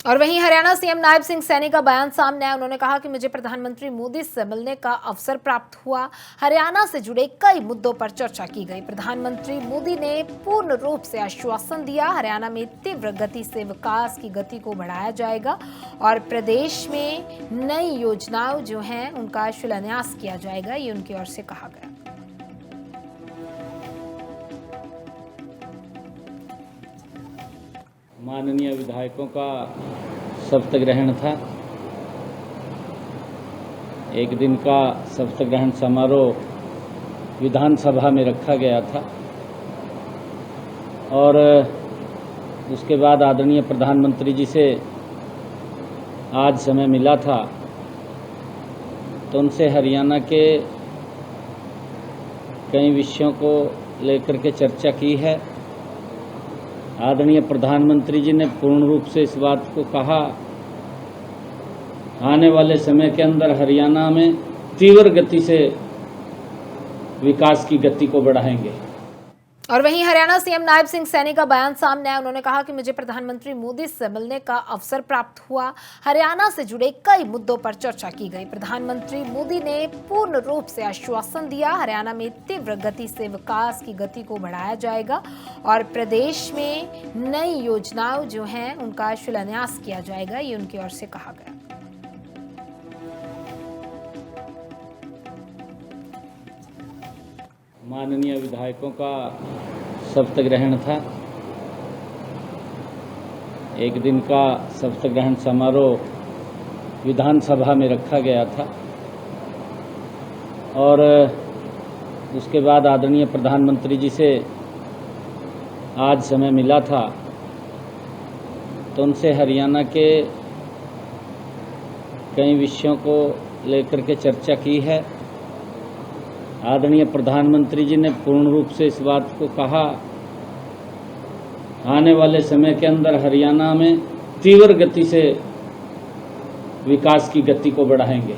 और वहीं हरियाणा सीएम नायब सिंह सैनी का बयान सामने आया। उन्होंने कहा कि मुझे प्रधानमंत्री मोदी से मिलने का अवसर प्राप्त हुआ। हरियाणा से जुड़े कई मुद्दों पर चर्चा की गई। प्रधानमंत्री मोदी ने पूर्ण रूप से आश्वासन दिया, हरियाणा में तीव्र गति से विकास की गति को बढ़ाया जाएगा और प्रदेश में नई योजनाएं जो हैं उनका शिलान्यास किया जाएगा, ये उनकी ओर से कहा गया। माननीय विधायकों का शपथ ग्रहण था। एक दिन का शपथ ग्रहण समारोह विधानसभा में रखा गया था और उसके बाद आदरणीय प्रधानमंत्री जी से आज समय मिला था तो उनसे हरियाणा के कई विषयों को लेकर के चर्चा की है। आदरणीय प्रधानमंत्री जी ने पूर्ण रूप से इस बात को कहा, आने वाले समय के अंदर हरियाणा में तीव्र गति से विकास की गति को बढ़ाएंगे। और वहीं हरियाणा सीएम नायब सिंह सैनी का बयान सामने आया। उन्होंने कहा कि मुझे प्रधानमंत्री मोदी से मिलने का अवसर प्राप्त हुआ। हरियाणा से जुड़े कई मुद्दों पर चर्चा की गई। प्रधानमंत्री मोदी ने पूर्ण रूप से आश्वासन दिया, हरियाणा में तीव्र गति से विकास की गति को बढ़ाया जाएगा और प्रदेश में नई योजनाएं जो हैं उनका शिलान्यास किया जाएगा, ये उनकी ओर से कहा गया। माननीय विधायकों का शपथ ग्रहण था। एक दिन का शपथ ग्रहण समारोह विधानसभा में रखा गया था और उसके बाद आदरणीय प्रधानमंत्री जी से आज समय मिला था तो उनसे हरियाणा के कई विषयों को लेकर के चर्चा की है। आदरणीय प्रधानमंत्री जी ने पूर्ण रूप से इस बात को कहा, आने वाले समय के अंदर हरियाणा में तीव्र गति से विकास की गति को बढ़ाएंगे।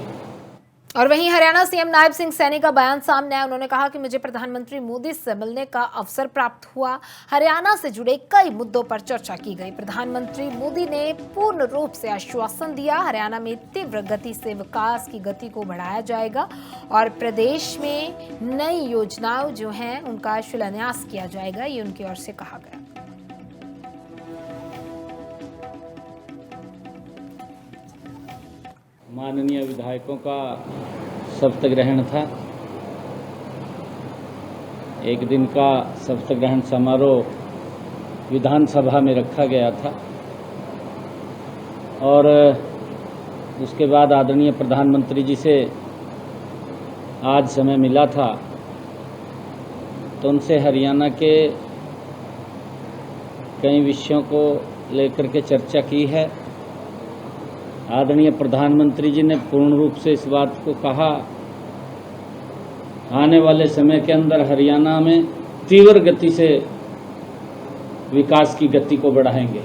और वहीं हरियाणा सीएम नायब सिंह सैनी का बयान सामने आया। उन्होंने कहा कि मुझे प्रधानमंत्री मोदी से मिलने का अवसर प्राप्त हुआ। हरियाणा से जुड़े कई मुद्दों पर चर्चा की गई। प्रधानमंत्री मोदी ने पूर्ण रूप से आश्वासन दिया, हरियाणा में तीव्र गति से विकास की गति को बढ़ाया जाएगा और प्रदेश में नई योजनाएं जो हैं उनका शिलान्यास किया जाएगा, ये उनकी ओर से कहा गया। माननीय विधायकों का शपथ ग्रहण था। एक दिन का शपथ ग्रहण समारोह विधानसभा में रखा गया था और उसके बाद आदरणीय प्रधानमंत्री जी से आज समय मिला था तो उनसे हरियाणा के कई विषयों को लेकर के चर्चा की है। आदरणीय प्रधानमंत्री जी ने पूर्ण रूप से इस बात को कहा, आने वाले समय के अंदर हरियाणा में तीव्र गति से विकास की गति को बढ़ाएंगे।